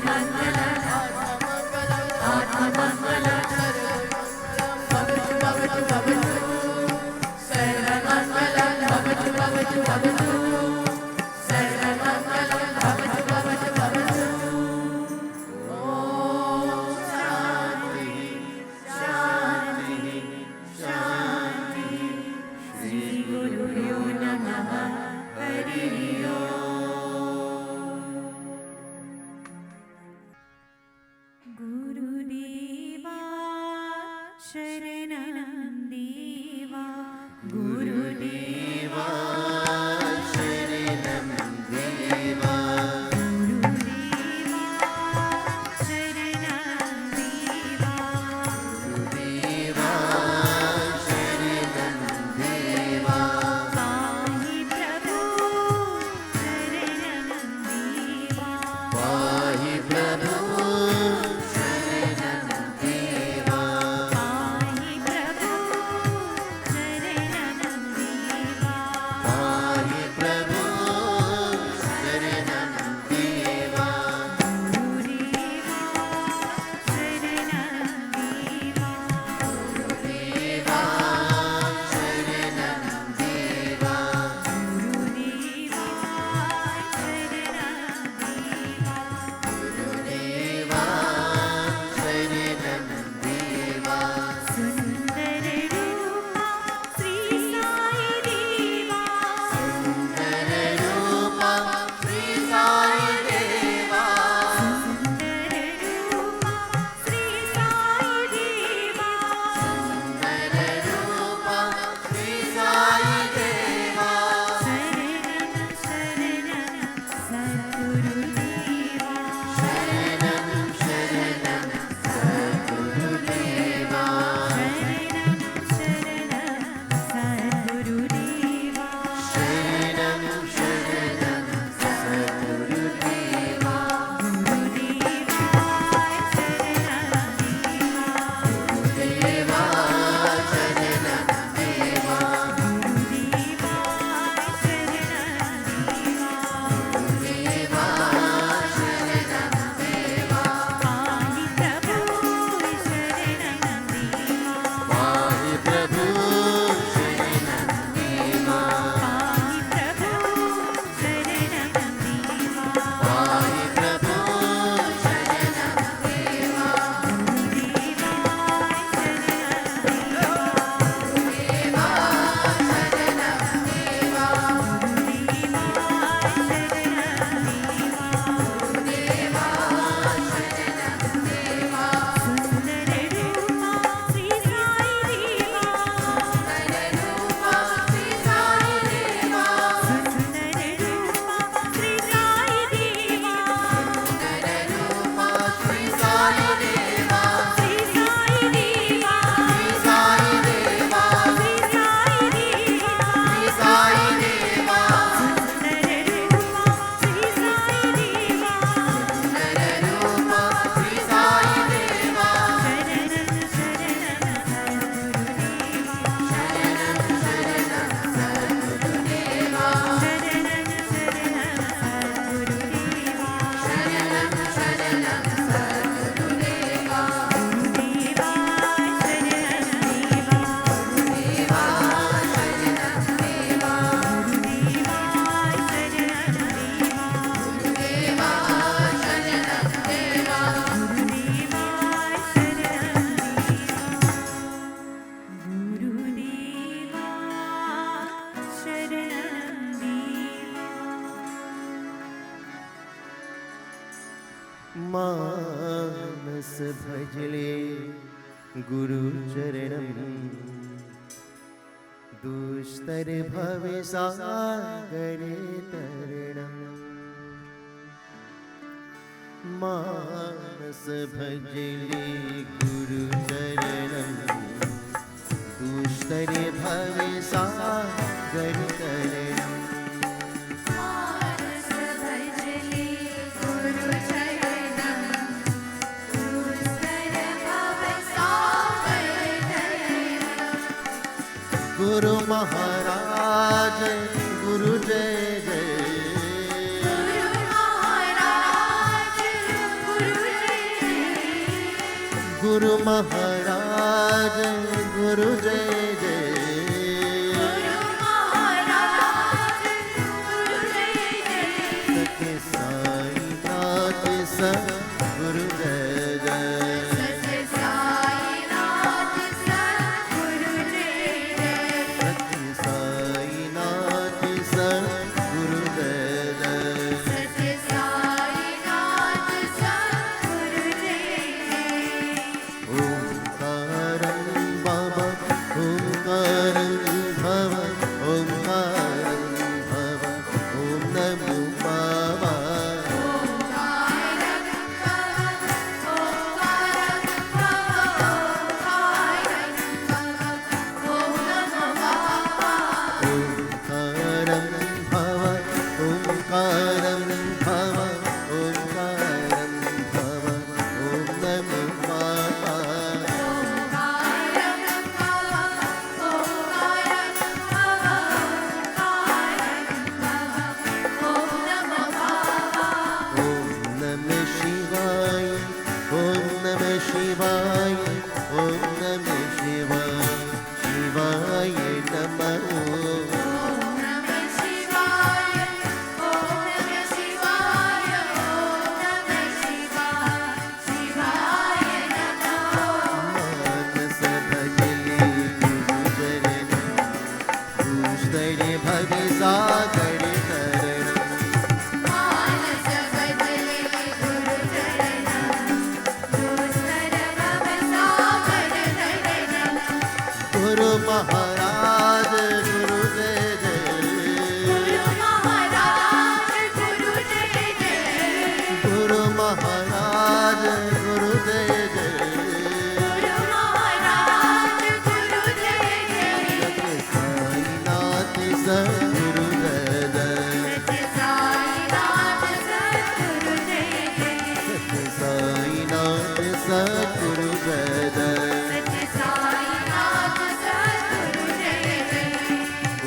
Mano मानस भजले गुरुचरणं दुष्तर भवसागरे तरणं मानस भजले गुरुचरणं दुष्तर भवसागरे तरणं गुरु महाराज गुरु जय जय गुरु महाराज गुरु जय जय गुरु महाराज गुरु जय जय गुरु महाराज शिवाय ओम नमः शिवाय शिवाय नमः Om Namah Shivaya, Om Namah Shivaya, Om Namah Shivaya, Shivaya Namo. मानस भजले गुरु चरण दूसरे भव सागर तरण मानस बदले गुरु चरणम, दुस्तर भव सागर तरणम. गुरु महाराज गुरु जय जय गुरु महाराज गुरु जय जय. गुरु महाराज गुरु जय जय गुरु महाराज गुरु जय जय. साईनाथ सद्गुरु जय जय सत्य साईनाथ सद्गुरु जय जय. साईनाथ सद्गुरु जय जय सत्य साईनाथ सद्गुरु जय जय.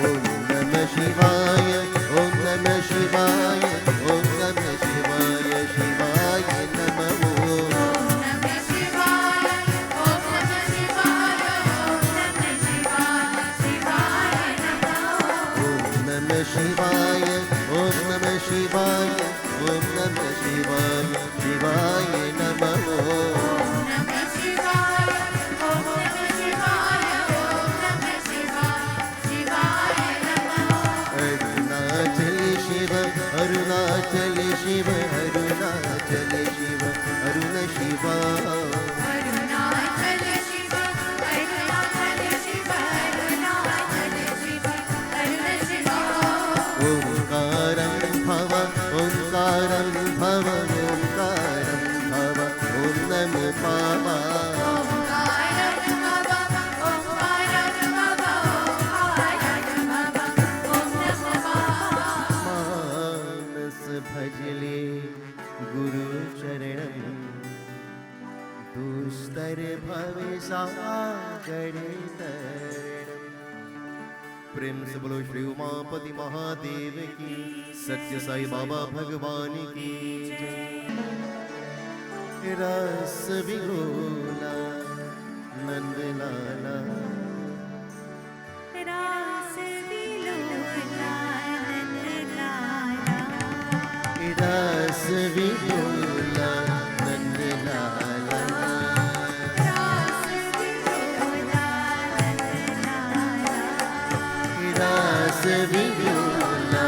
ओम नमः शिवाय ओम नमः शिवाय ओम नमः शिवाय शिवाय नमः ओम नमः शिवाय, ओम नमः शिवाय, ओम नमः शिवाय, शिवाय नमः. ओम नमः शिवाय ओम नमः शिवाय ओम नमः शिवाय शिवाय नमः ओम नमः शिवाय, ओम नमः शिवाय, ओम नमः शिवाय, शिवाय नमः. अरुणाचल शिव अरुणाचल शिव अरुणाचल शिव अरुण शिवा अरुणाचल शिव, अरुणाचल शिव, अरुणाचल शिव, अरुण शिव. ओंकारं भव ओंकारं भव ओंकारं भव ओम नमः पावा ओंकारं भव, ओंकारं भव, ओंकारं भव, ओम नमः मानस भजले गुरु चरणं दुस्तर भव सागर तरणम् प्रेम से बोलो श्री उमापति महादेव की सत्य साई बाबा भगवान की जय। रस विलोला नंद लाला रास विलोला नंद लाला. रस विलोला नंद लाला रास विलोला नंद लाला. रस विलोला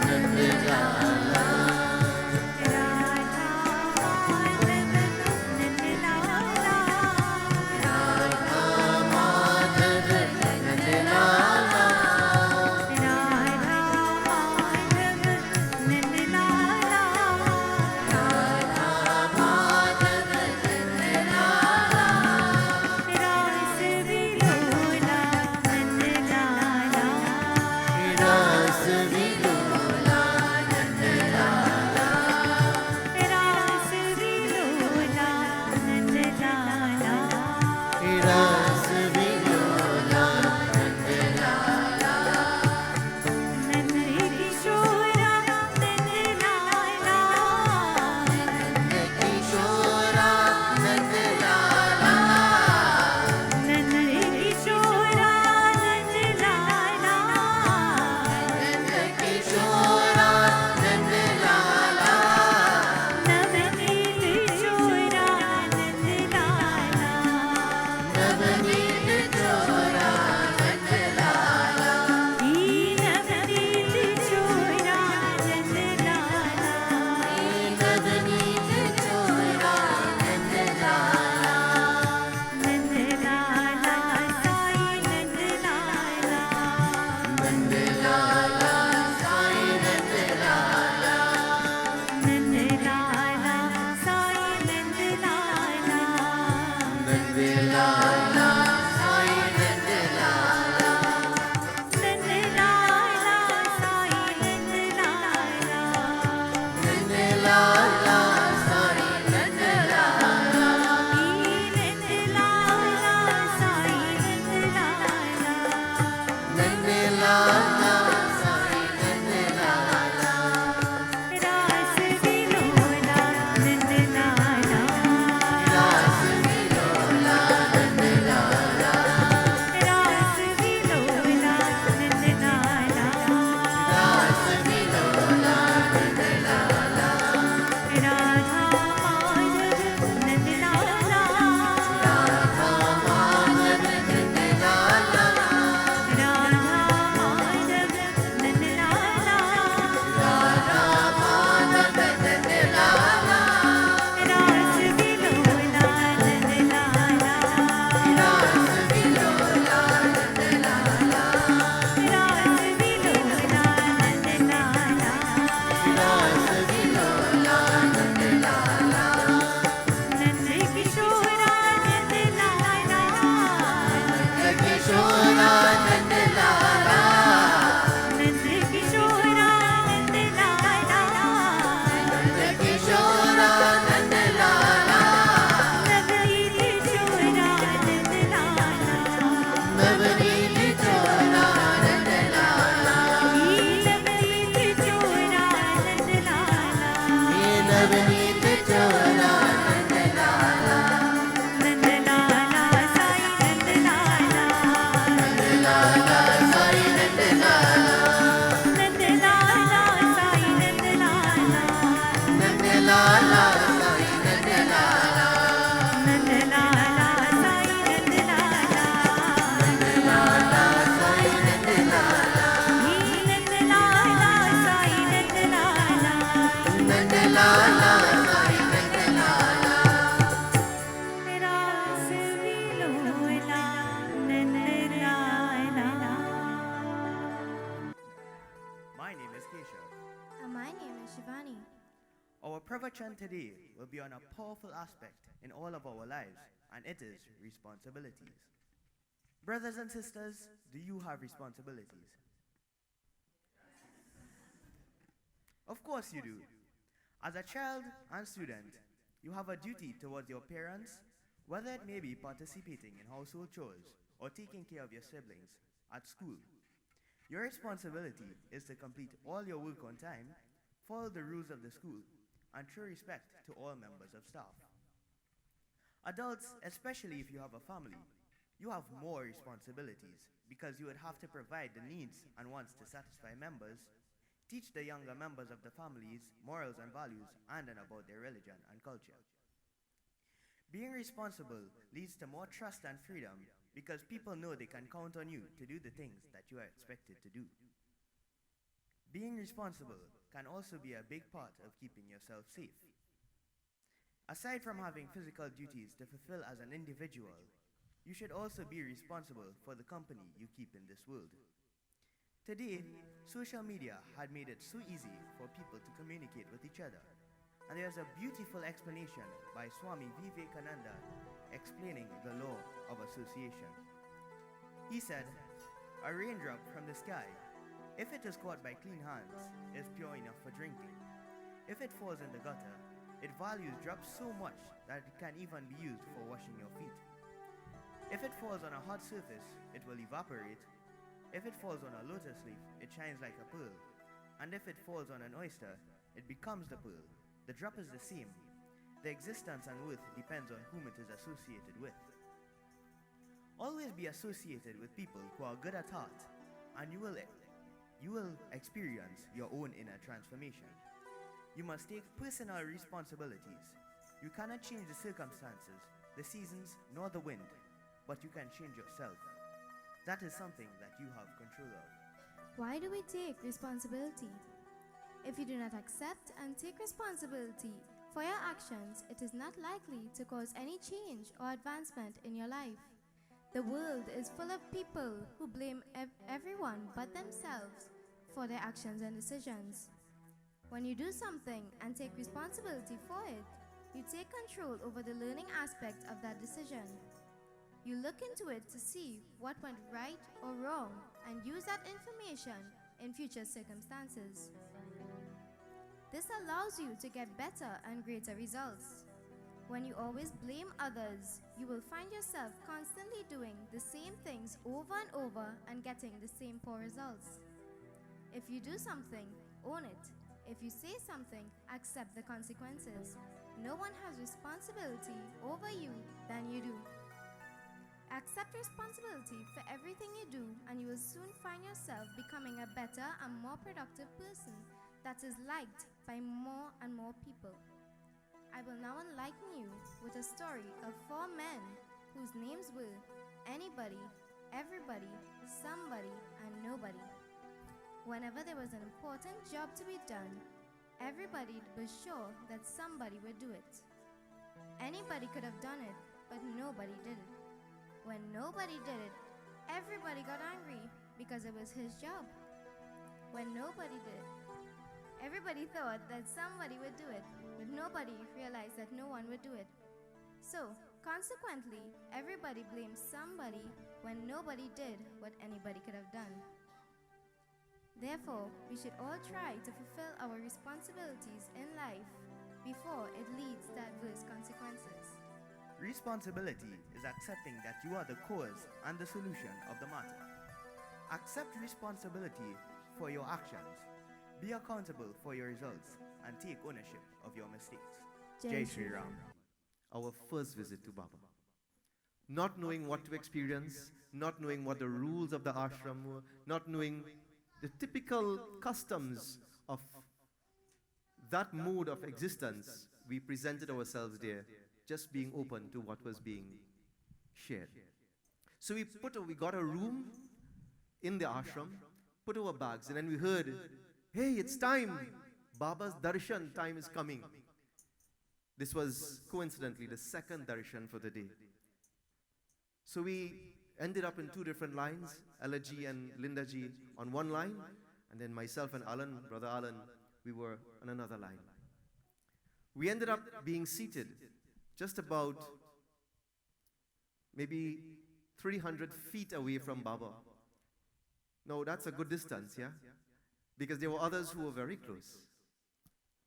नंद लाला राधा माधव नंद लाला. राधा माधव नंद लाला राधा माधव नंद लाला. राधा माधव नंद लाला. रास विलोला नंद लाला. रस विलोला नंद लाला. रास विलोला नंद लाला. रस विलोला नंद लाला नंद किशोरा नंद लाला. नंद किशोरा नंद लाला नंद किशोरा नंद लाला. नंद किशोरा नंद लाला नव किशोरा नंद लाला. नव Pravachan today will be on a powerful aspect in all of our lives, and it is responsibilities. Brothers and sisters, do you have responsibilities? Of course you do. As a child and student, you have a duty towards your parents, whether it may be participating in household chores or taking care of your siblings at school. Your responsibility is to complete all your work on time, follow the rules of the school, and show respect to all members of staff. Adults, especially if you have a family, you have more responsibilities because you would have to provide the needs and wants to satisfy members, teach the younger members of the families morals and values and about their religion and culture. Being responsible leads to more trust and freedom because people know they can count on you to do the things that you are expected to do. Being responsible can also be a big part of keeping yourself safe. Aside from having physical duties to fulfill as an individual, you should also be responsible for the company you keep in this world. Today, social media had made it so easy for people to communicate with each other, and there's a beautiful explanation by Swami Vivekananda explaining the law of association. He said, "A raindrop from the sky, if it is caught by clean hands, is pure enough for drinking. If it falls in the gutter, its value drops so much that it can even be used for washing your feet. If it falls on a hot surface, it will evaporate. If it falls on a lotus leaf, it shines like a pearl. And if it falls on an oyster, it becomes the pearl. The drop is the same. The existence and worth depends on whom it is associated with." Always be associated with people who are good at art, and you will experience your own inner transformation. You must take personal responsibilities. You cannot change the circumstances, the seasons, nor the wind, but you can change yourself. That is something that you have control of. Why do we take responsibility? If you do not accept and take responsibility for your actions, it is not likely to cause any change or advancement in your life. The world is full of people who blame everyone but themselves for their actions and decisions. When you do something and take responsibility for it, you take control over the learning aspect of that decision. You look into it to see what went right or wrong and use that information in future circumstances. This allows you to get better and greater results. When you always blame others, you will find yourself constantly doing the same things over and over and getting the same poor results. If you do something, own it. If you say something, accept the consequences. No one has responsibility over you than you do. Accept responsibility for everything you do, and you will soon find yourself becoming a better and more productive person that is liked by more and more people. I will now enlighten you with a story of 4 men whose names were anybody, everybody, somebody, and nobody. Whenever there was an important job to be done, everybody was sure that somebody would do it. Anybody could have done it, but nobody did it. When nobody did it, everybody got angry because it was his job. When nobody did it, everybody thought that somebody would do it, but nobody realized that no one would do it. So, consequently, everybody blamed somebody when nobody did what anybody could have done. Therefore, we should all try to fulfill our responsibilities in life before it leads to adverse consequences. Responsibility is accepting that you are the cause and the solution of the matter. Accept responsibility for your actions. Be accountable for your results and take ownership of your mistakes. Jai Shri Ram. Our first visit to Baba. Not knowing what to experience, not knowing what the rules of the ashram were, not knowing the typical customs of that mode of existence, we presented ourselves there, just being open to what was being shared. So we got a room in the ashram, put our bags, and then we heard, "Hey, it's time! Baba's darshan time is coming." This was coincidentally the second darshan for the day. So we ended up in 2 different lines, Ella ji and Linda ji on one line, and then myself and Alan, brother Alan, we were on another line. We ended up being seated just about maybe 300 feet away from Baba. Now, that's a good distance, yeah? Because there were others who were very close,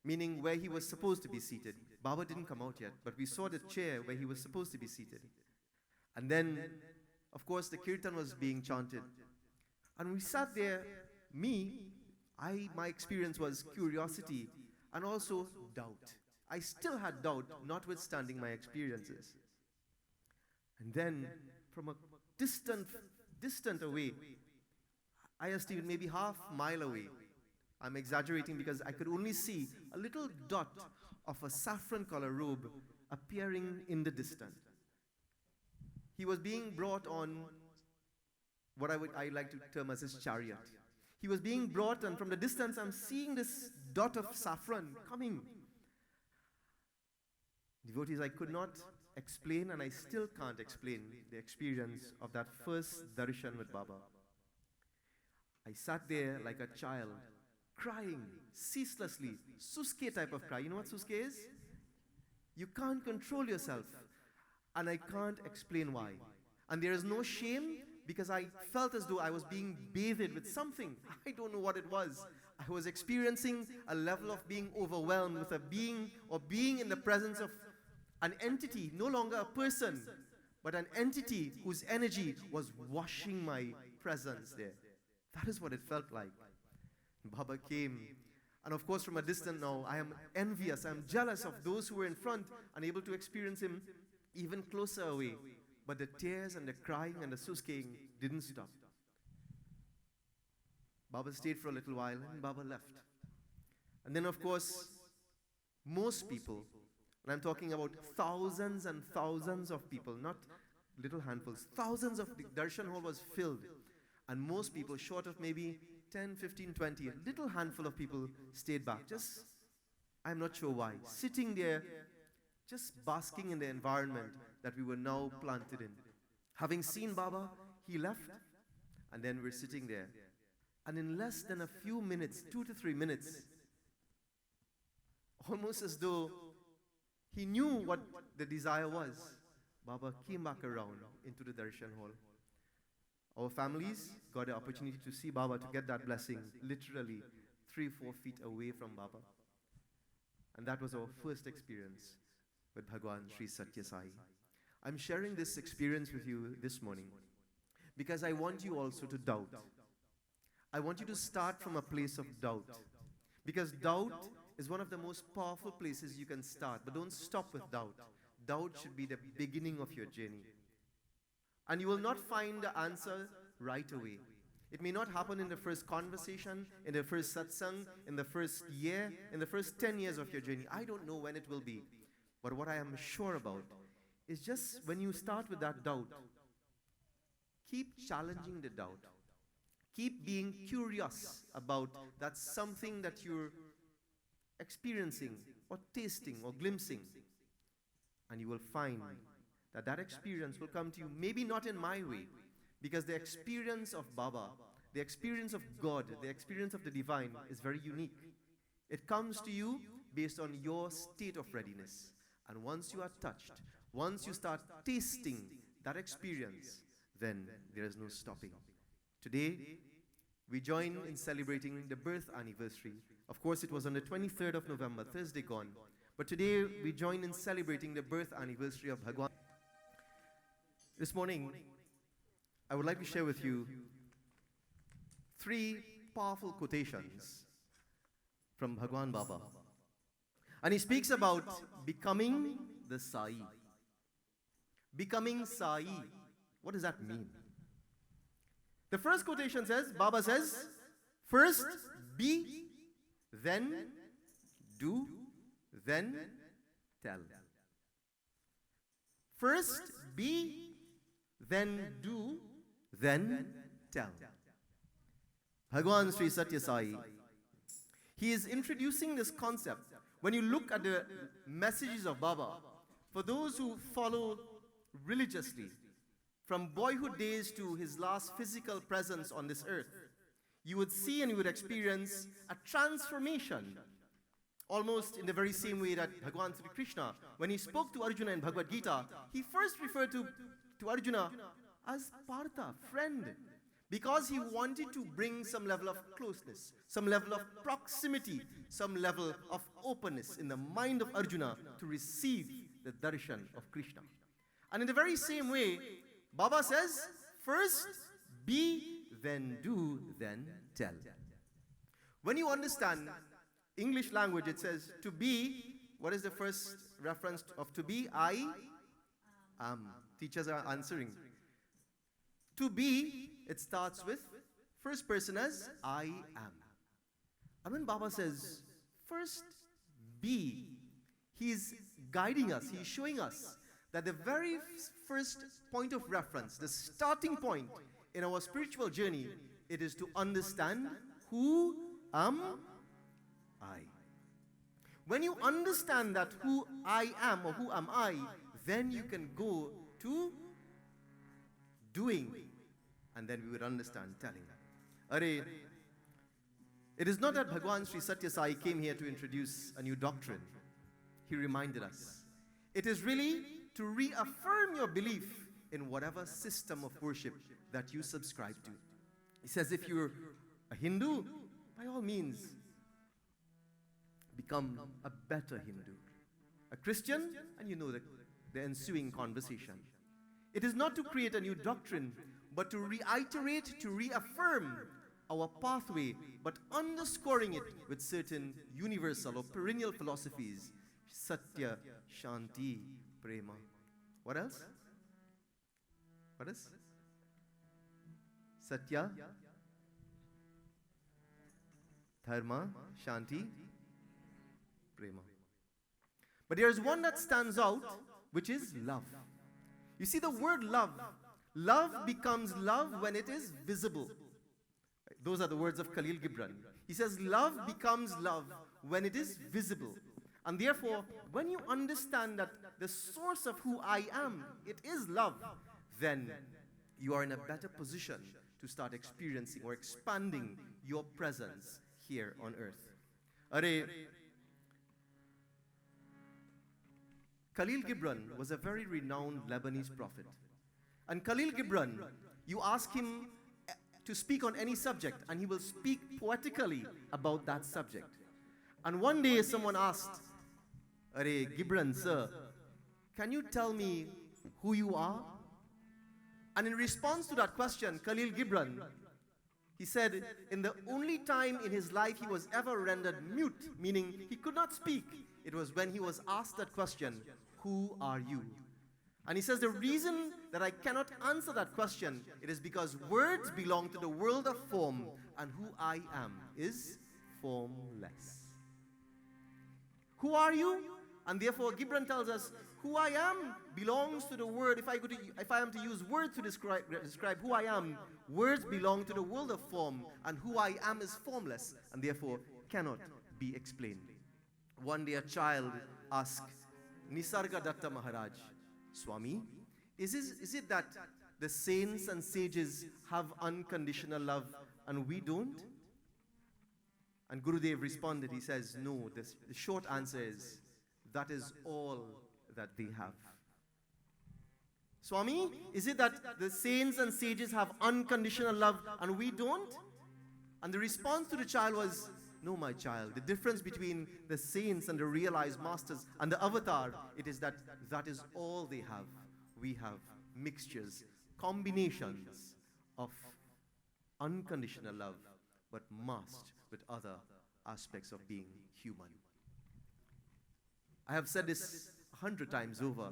meaning where he was supposed to be seated. Baba didn't come out yet, but we saw the chair where he was supposed to be seated. And then, of course, the Kirtan was being chanted. And we sat there, my experience was curiosity and also doubt. I still had doubt, notwithstanding my experiences. And then, from a distant away, I estimated maybe half mile away. I'm exaggerating because I could only see a little dot of a saffron color robe appearing in the distance. He was being brought on what I like to term as his chariot. He was being brought, and from the distance I'm seeing this dot of saffron coming. Devotees, I could not explain, and I still can't explain the experience of that first darshan with Baba. I sat there like a child, crying ceaselessly, suske type of cry. You know what suske is? You can't control yourself, and I can't explain why. And there is no shame, because I felt as though I was being bathed with something. I don't know what it was. I was experiencing a level of being overwhelmed with a being, or being in the presence of an entity, no longer a person, but an entity whose energy was washing my presence there. That is what it felt like. Baba came, and of course from a distance now, I am envious, I am jealous of those who were in front, unable to experience him even closer away. But the tears and the crying and the susking didn't stop. Baba stayed for a little while, and Baba left. And then of course, most people, and I'm talking about thousands and thousands of people, not little handfuls, thousands of the darshan hall was filled. And most people, short of maybe 10, 15, 20, a little handful of people stayed back. Just, I'm not sure why, sitting there, just basking in the environment that we were now planted in. Having seen Baba, he left, and then we're sitting there. And in less than a few minutes, 2 to 3 minutes, almost as though he knew what the desire was, Baba came back around into the darshan hall. Our families got the opportunity to see Baba, to get that blessing, literally 3-4 feet away from Baba. And that was our first experience with Bhagwan Sri Sathya Sai. I'm sharing this experience with you this morning because I want you also to doubt. I want you to start from a place of doubt, because doubt is one of the most powerful places you can start. But don't stop with doubt. Doubt should be the beginning of your journey. And you will not find the answer right away. It may not happen in the first conversation, in the first satsang, in the first year, in the first 10 years of your journey. I don't know when it will be. But what I am sure about is, just when you start with that doubt, keep challenging the doubt. Keep being curious about that something that you're experiencing or tasting or glimpsing. And you will find that that experience will come to you, maybe not in my way, because the experience of Baba, the experience of God, the experience of the divine is very unique. It comes to you based on your state of readiness. And once you are touched, once you start tasting that experience, then there is no stopping. Today, we join in celebrating the birth anniversary. Of course, it was on the 23rd of November, Thursday gone. But today, we join in celebrating the birth anniversary of Bhagwan. This morning, I would like to share with you 3 powerful quotations from Bhagwan Baba. And he speaks about becoming the Sai. Becoming Sai. What does that mean? The first quotation says, Baba says, first be, then do, then tell. First be, then do, then tell. Bhagwan Sri Sathya Sai, he is introducing this concept. When you look at the messages of Baba, for those who follow religiously, from boyhood days to his last physical presence on this earth, you would see and you would experience a transformation Almost in the very same way that Bhagavan Sri Krishna, when he spoke to Arjuna in Bhagavad Gita, he first referred to Arjuna as Partha, friend, because he wanted to bring some level of closeness, some level of proximity, some level of openness in the mind of Arjuna to receive the darshan of Krishna. And in the very same way, Baba says, first be, then do, then tell. When you understand English language, it says to be. What is the first reference of to be? I am. Teachers are answering. To be, it starts with first person as I am. And when Baba says first be, he's guiding us, he's showing us that the very first point of reference, the starting point in our spiritual journey, it is to understand who am I. When you understand that who I am or who am I, then you can go to doing, and then we would understand telling. Array, it is not that Bhagwan Sri Sathya Sai came here to introduce a new doctrine. He reminded us. It is really to reaffirm your belief in whatever system of worship that you subscribe to. He says if you're a Hindu, by all means, become a better Hindu. A Christian, and you know the ensuing conversation. It is not to create a new doctrine, but to reiterate, to reaffirm our pathway, but underscoring it with certain universal or perennial philosophies. Sathya, Shanti, Prema. What else? What is? Satya, Dharma, Shanti, Prema. But there is one that stands out, which is love. You see the word love. Love becomes love when it is visible. Those are the words of Khalil Gibran. He says love becomes love when it is visible. And therefore, when you understand that the source of who I am, it is love, then you are in a better position to start experiencing or expanding your presence here on earth. Array, Khalil Gibran was a very renowned Lebanese prophet. And Khalil Gibran, you ask him to speak on any subject, and he will speak poetically about that subject. And one day someone asked, Arey, Gibran, sir, can you tell me who you are? And in response to that question, Khalil Gibran, he said, in the only time in his life he was ever rendered mute, meaning he could not speak, it was when he was asked that question, who are you? And he says, the reason that I cannot answer that question, it is because words belong to the world of form, and who I am is formless. Who are you? And therefore, Gibran tells us, who I am belongs to the word. If I am to use words to describe who I am, words belong to the world of form, and who I am is formless, and therefore cannot be explained. One day a child asked Nisarga Datta Maharaj, Swami, is it that the saints and sages have unconditional love and we don't? And Gurudev responded, he says, no, the short answer is, that is all that they have. Swami, is it that the saints and sages have unconditional love and we don't? And the response to the child was, no, my child, the difference between the saints and the realized masters and the avatar, it is that that is all they have. We have mixtures, combinations of unconditional love, but masked with other aspects of being human. I have said this 100 times over,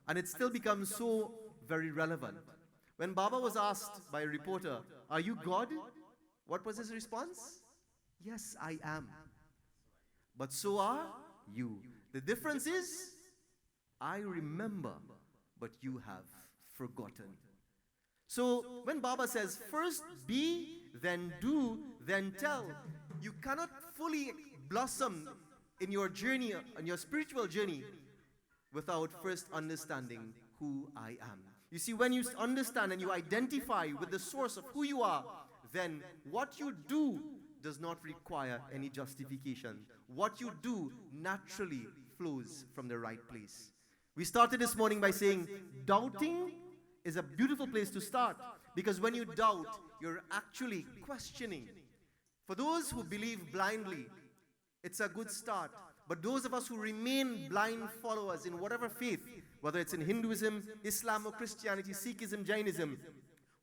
and it still becomes so very relevant. When Baba was asked by a reporter, are you God? What was his response? Yes, I am. But so are you. The difference is, I remember, but you have forgotten. So when Baba says, first be, then do, then tell, you cannot fully blossom in your journey, in your spiritual journey, without first understanding who I am. You see, when you understand and you identify with the source of who you are, then what you do does not require any justification. what you do naturally flows from the right place. We started this morning by saying doubting is a beautiful place to start, because when you doubt, you're actually questioning. For those who believe blindly, it's a good start. But those of us who remain blind followers in whatever faith, whether it's in Hinduism, Islam or Christianity, Sikhism, Jainism,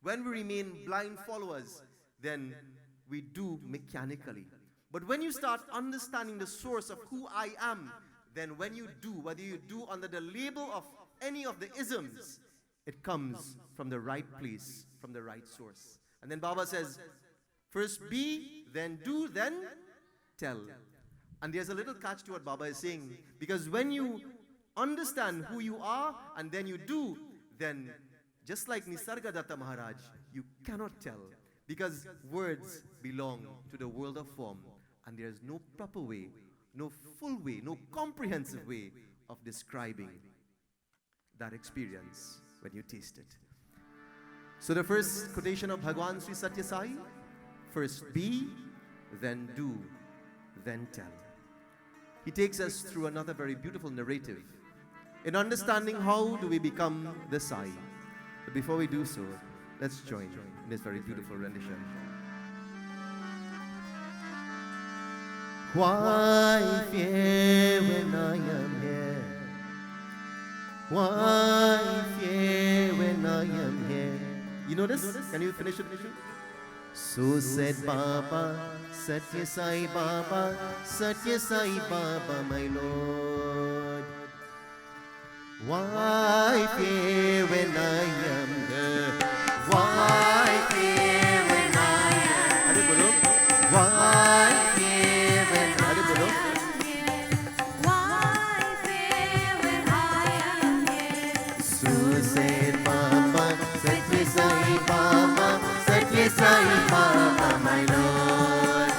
when we remain blind followers, then we do mechanically. But when you start understanding the source of who I am, then when you do, whether you do under the label of any of the isms, it comes from the right place, from the right source. And then Baba says, first be, then do, then tell. And there's a little catch to what Baba is saying, because when you understand who you are and then you do, then just like Nisargadatta Maharaj, you cannot tell, because words belong to the world of form, and there's no proper way, no full way, no comprehensive way of describing that experience when you taste it. So the first quotation of Bhagwan Sri Sathya Sai, first be, then do, then tell. He takes us through another very beautiful narrative in understanding how do we become the Sai. But before we do so, let's join in this very beautiful rendition. Why fear when I am here? Why fear when I am here? You know this? Can you finish it? So said Baba, Sathya Sai Baba, Sathya Sai Baba, my Lord. Why fear when I am here? Why fear when I am here? Why fear when I am here? Why fear when I am here? So said Baba, Sathya Sai Baba, Sathya Sai Baba, my Lord.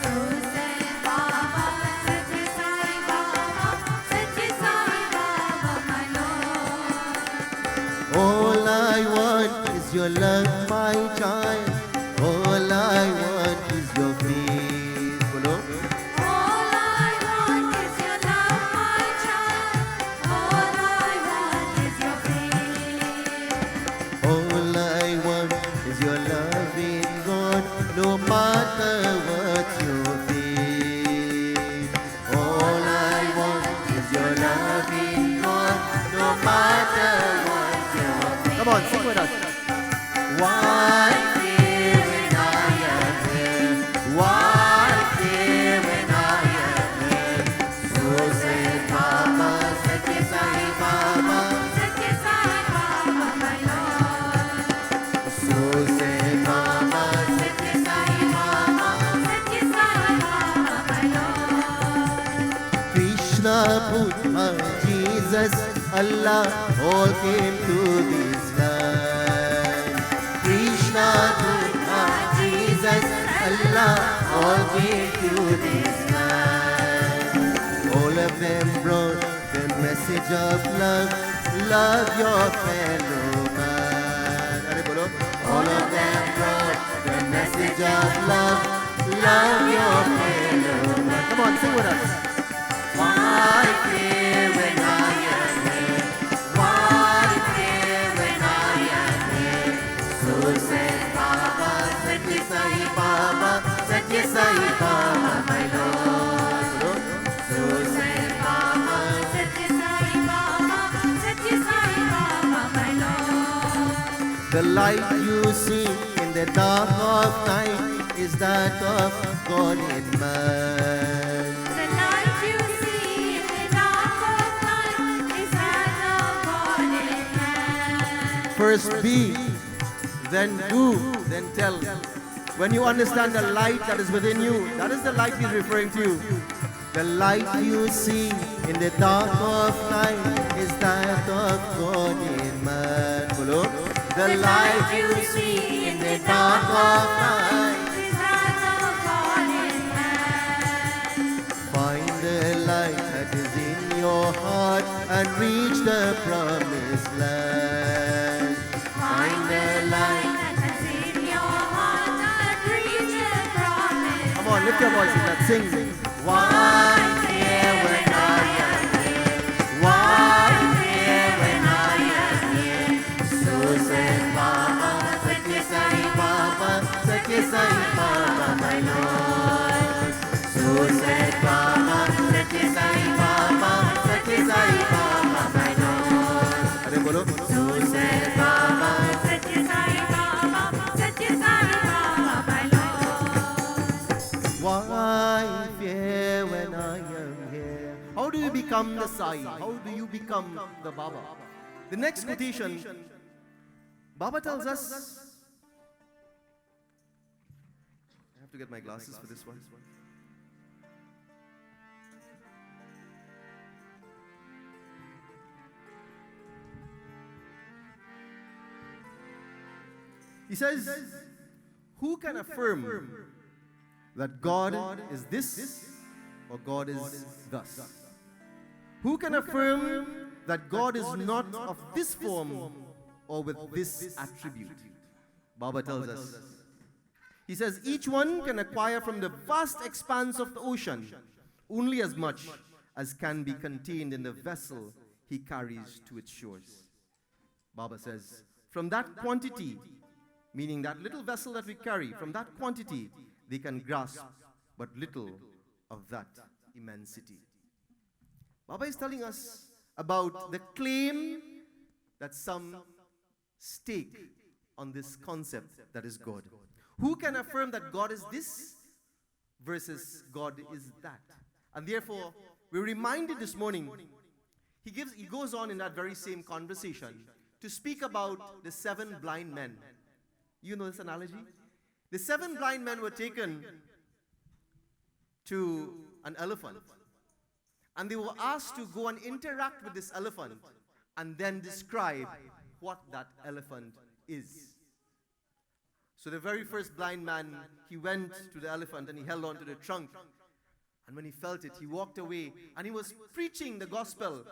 So said Baba, Sathya Sai Baba, Sathya Sai Baba, my Lord. All I want is your love, my child. All I want is your faith. All I want is your love, my child. All I want is your faith. All I want is your love in God, no matter what you feel. All I want is your love in God, no matter what you feel. Come on, sing with us. Why fear when I am here? Why fear when I am here? So said Baba, Sathya Sai Baba. Sathya Sai Baba, my Lord. So said Baba, Sathya Sai Baba. Sathya Sai Baba, my Lord. Krishna, Buddha, Jesus, Allah, all came to this land. Krishna, Buddha, Jesus, Allah, all came to this land. All of them brought the message of love, love your fellow man. All of them brought the message of love, love your fellow man. Come on, sing with us. Why fear when I am here? Why fear when I am here? So said Baba, Sathya Sai Baba, Sathya Sai Baba, my Lord. So said Baba, Sathya Sai Baba, Sathya Sai Baba, my Lord. the light you see in the dark of night is that of God in man. The light you see in the dark of night is that of God in man. First be, then do, then tell. When you understand the light that is within you, that is the light he's referring to you. The light you see in the dark of night is that of God in man. The light you see in the dark of night. is that of God in man. Find the light that is in your heart and reach the promised land. Find the light. That is in your heart and reach the promise. Come on, lift your voices and sing. Why said Baba, Satya Sai Baba, Satya Sai Baba, my Lord. अरे बोलो So said Baba, Satya Sai Baba, Satya Sai Baba, my Lord. why fear when I am here? How do you become the Sai? How do you become the Baba? The next quotation, Baba tells us. I have to get my glasses for this one. He says, who can affirm that God is this or God is thus? Who can affirm that God is not of this form or with this attribute? Baba tells us. He says, each one can acquire from the vast expanse of the ocean only as much as can be contained in the vessel he carries to its shores. Baba says, from that quantity, meaning that little vessel that we carry, from that quantity, they can grasp but little of that immensity. Baba is telling us about the claim that some stake on this concept that is God. Who can affirm that God is this versus God is that? And therefore, we're reminded this morning, he goes on in that very same conversation to speak about the 7 blind men. You know this analogy? The 7 blind men were taken to an elephant, and they were asked to go and interact with this elephant and then describe what that elephant is. So the very first blind man, he went to the elephant and he held on to the trunk. And when he felt it, he walked away and he was preaching the gospel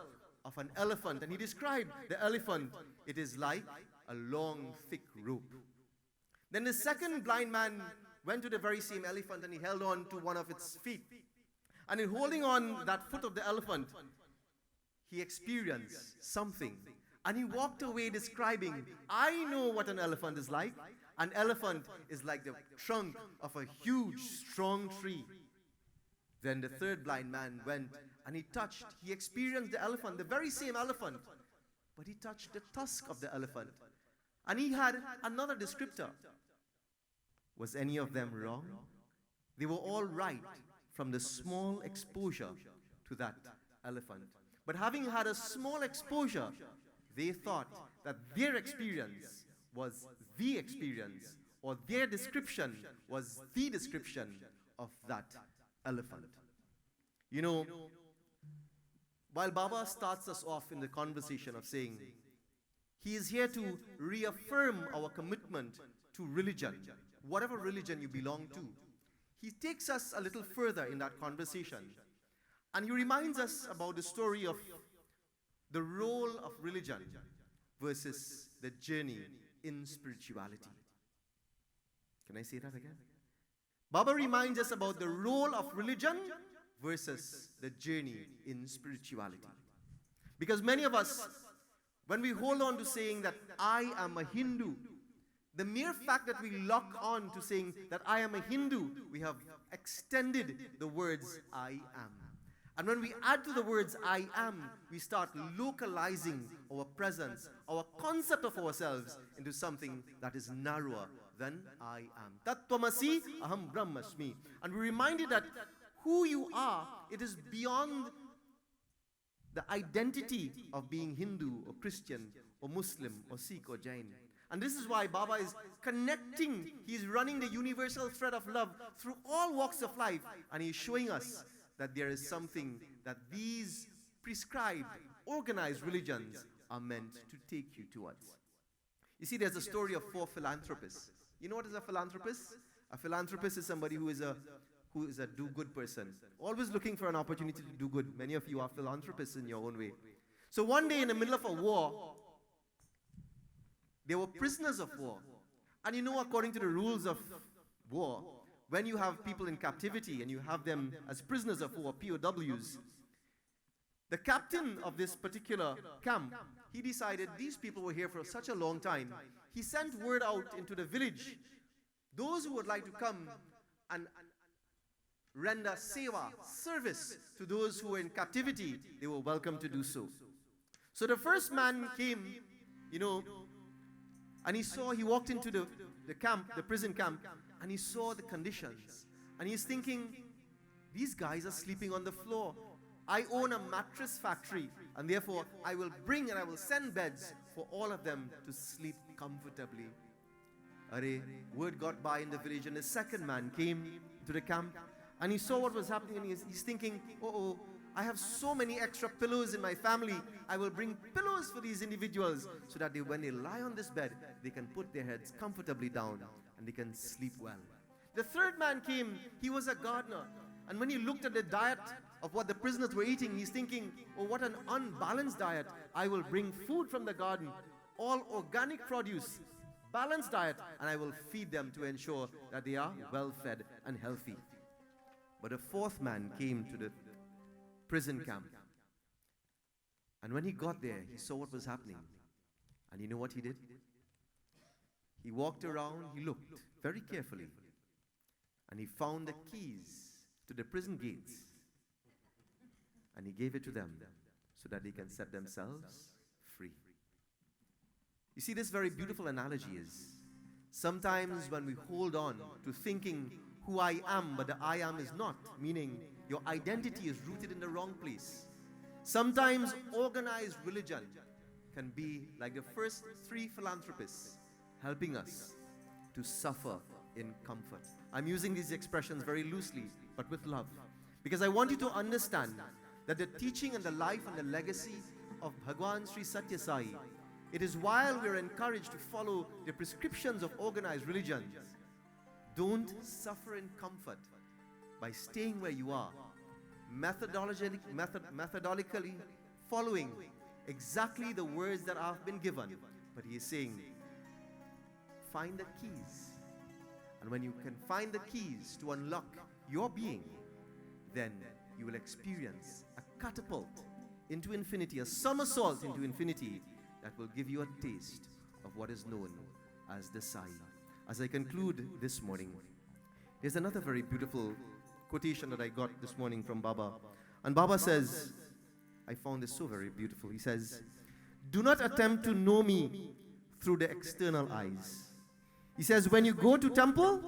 of an elephant. And he described the elephant, it is like a long, thick rope. Then the second blind man went to the very same elephant and he held on to one of its feet. And in holding on that foot of the elephant, he experienced something. And he walked away describing, I know what an elephant is like. An elephant is like the trunk of a huge, strong tree. Then the third blind man went and he experienced the elephant, the very same elephant, but he touched the tusk of the elephant. And he had another descriptor. Was any of them wrong? They were all right from the small exposure to that elephant. But having had a small exposure, they thought that their experience was the experience, or their description was the description of that elephant. You know, while Baba starts us off in the conversation of saying, he is here to reaffirm our commitment to religion, whatever religion you belong to. He takes us a little further in that conversation, and he reminds us about the story of the role of religion versus the journey in spirituality. Can I say that again? Baba reminds us about the role of religion versus the journey in spirituality. Because many of us, when we hold on to saying that I am a Hindu, the mere fact that we lock on to saying that I am a Hindu, we have extended the words I am. And when we add to the words I am, we start localizing our presence, our concept of ourselves into something that is narrower than I am. Tattvamasi aham brahmasmi. And we're reminded that who you are, it is beyond the identity of being Hindu or Christian or Muslim or Sikh or Jain. And this is why Baba is connecting, he's running the universal thread of love through all walks of life, and he's showing us that there is something that these prescribed, organized religions are meant to take you towards. You see, there's a story of 4 philanthropists. You know what is a philanthropist? A philanthropist is somebody who is a do-good person, always looking for an opportunity to do good. Many of you are philanthropists in your own way. So one day in the middle of a war, there were prisoners of war. And you know, according to the rules of war, when you have people in captivity and you have them as prisoners of war, POWs, the captain of this particular camp, he decided these people were here for such a long time. He sent word out into the village, those who would like to come and render seva, service to those who were in captivity, they were welcome to do so. So the first man came, and he walked into the camp, the prison camp, and he saw the conditions. And he's thinking, these guys are sleeping on the floor. I own a mattress factory, and therefore I will bring and I will send beds for all of them to sleep comfortably. Word got by in the village, and the second man came to the camp, and he saw what was happening, and he's thinking, I have so many extra pillows in my family. I will bring pillows for these individuals so that when they lie on this bed, they can put their heads comfortably down and they can sleep well. The third man came. He was a gardener. And when he looked at the diet of what the prisoners were eating, he's thinking, what an unbalanced diet. I will bring food from the garden, all organic produce, balanced diet, and I will feed them to ensure that they are well fed and healthy. But the fourth man came to the prison camp. And when he got there, he saw what was happening. And you know what he did? He walked around, he looked very carefully, and he found the keys to the prison gates. And he gave it to them so that they can set themselves free. You see, this very beautiful analogy is sometimes when we hold on to thinking who I am, but the I am is not, meaning your identity is rooted in the wrong place. Sometimes organized religion can be like the first three philanthropists, helping us to suffer in comfort. I'm using these expressions very loosely, but with love, because I want you to understand that the teaching and the life and the legacy of Bhagwan Sri Sathya Sai, it is while we're encouraged to follow the prescriptions of organized religion, don't suffer in comfort by staying where you are, methodologically following exactly the words that have been given. But he is saying, find the keys. And when you can find the keys to unlock your being, then you will experience a catapult into infinity, a somersault into infinity that will give you a taste of what is known as the Sai. As I conclude this morning, there's another very beautiful quotation that I got this morning from Baba. And Baba says, I found this so very beautiful. He says, do not attempt to know me through the external eyes. He says, when you go to temple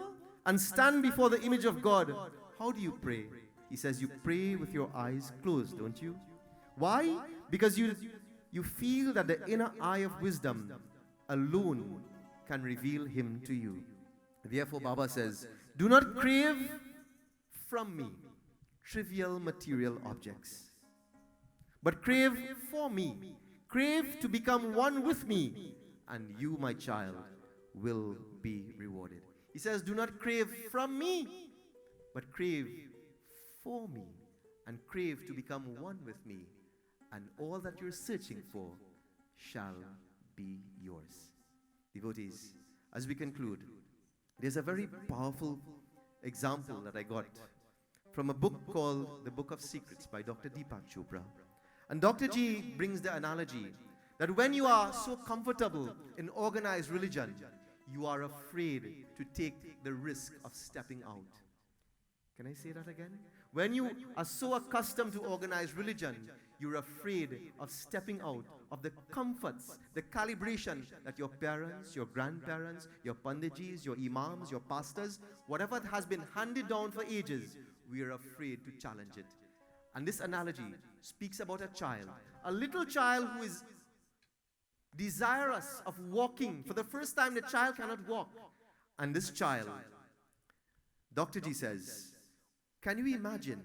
and stand before the image of God, how do you pray? He says, you pray with your eyes closed, don't you? Why? Because you feel that the inner eye of wisdom alone can reveal him to you. Therefore, Baba says, do not crave from me trivial material objects, but crave for me. Crave to become one with me, and you, my child, will be rewarded. He says, do not crave from me, but crave for me, and crave to become one with me, and all that you're searching for shall be yours. Devotees, as we conclude, there's a very powerful example that I got from a book called The Book of Secrets by Dr. Deepak Chopra. And Dr. G brings the analogy that when you are so comfortable in organized religion, you are afraid to take the risk of stepping out. Can I say that again? When you are so accustomed to organized religion, you're afraid of stepping out of the comforts, the calibration that your parents, your grandparents, your pandijis, your imams, your pastors, whatever has been handed down for ages, we are afraid to challenge it. And this analogy speaks about a child, a little child who is desirous of walking. For the first time, the child cannot walk. And this child, Dr. G says, can you imagine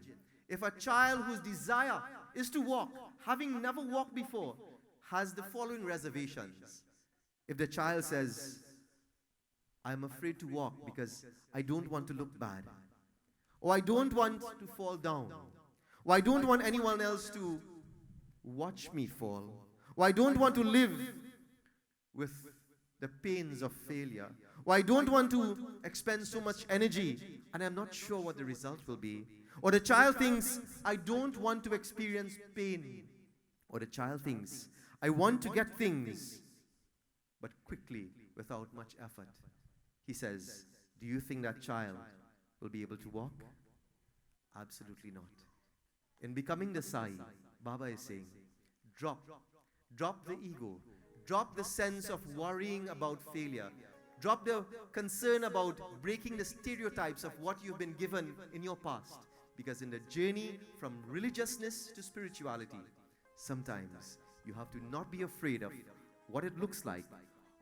if a child whose desire is to walk, having never walked before, has the following reservations? If the child says, I'm afraid to walk because I don't want to look bad, or I don't want to fall down, or I don't want anyone else to watch me fall, or I don't want to live with the pains of failure, or I don't want to expend so much energy and I'm not sure what the result will be. Or the child thinks, I don't want to experience pain. Or the child thinks, I want to get things, but quickly, without much effort. He says, do you think that child will be able to walk? Absolutely not. In becoming the Sai, Baba is saying, drop the ego, drop the sense of worrying about failure, drop the concern about breaking the stereotypes of what you've been given in your past. Because in the journey from religiousness to spirituality, sometimes you have to not be afraid of what it looks like,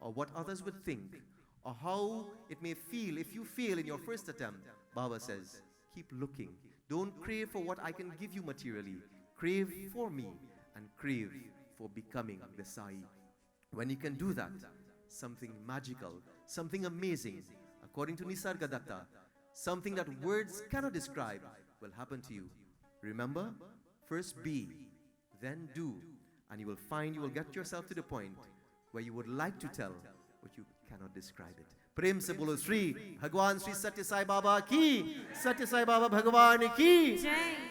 or what others would think, or how it may feel if you fail in your first attempt. Baba says, keep looking. Don't crave for what I can give you materially. Crave for me and crave for becoming the Sai. When you can do that, something magical, something amazing, according to Nisargadatta, something that words cannot describe, will happen to you. Remember, first be, then do, and you will find you will get yourself to the point where you would like to tell, but you cannot describe it. Prem se bolo Sri Bhagwan Sri Satya Sai Baba ki, Satya Sai Baba Bhagwan ki. Jai.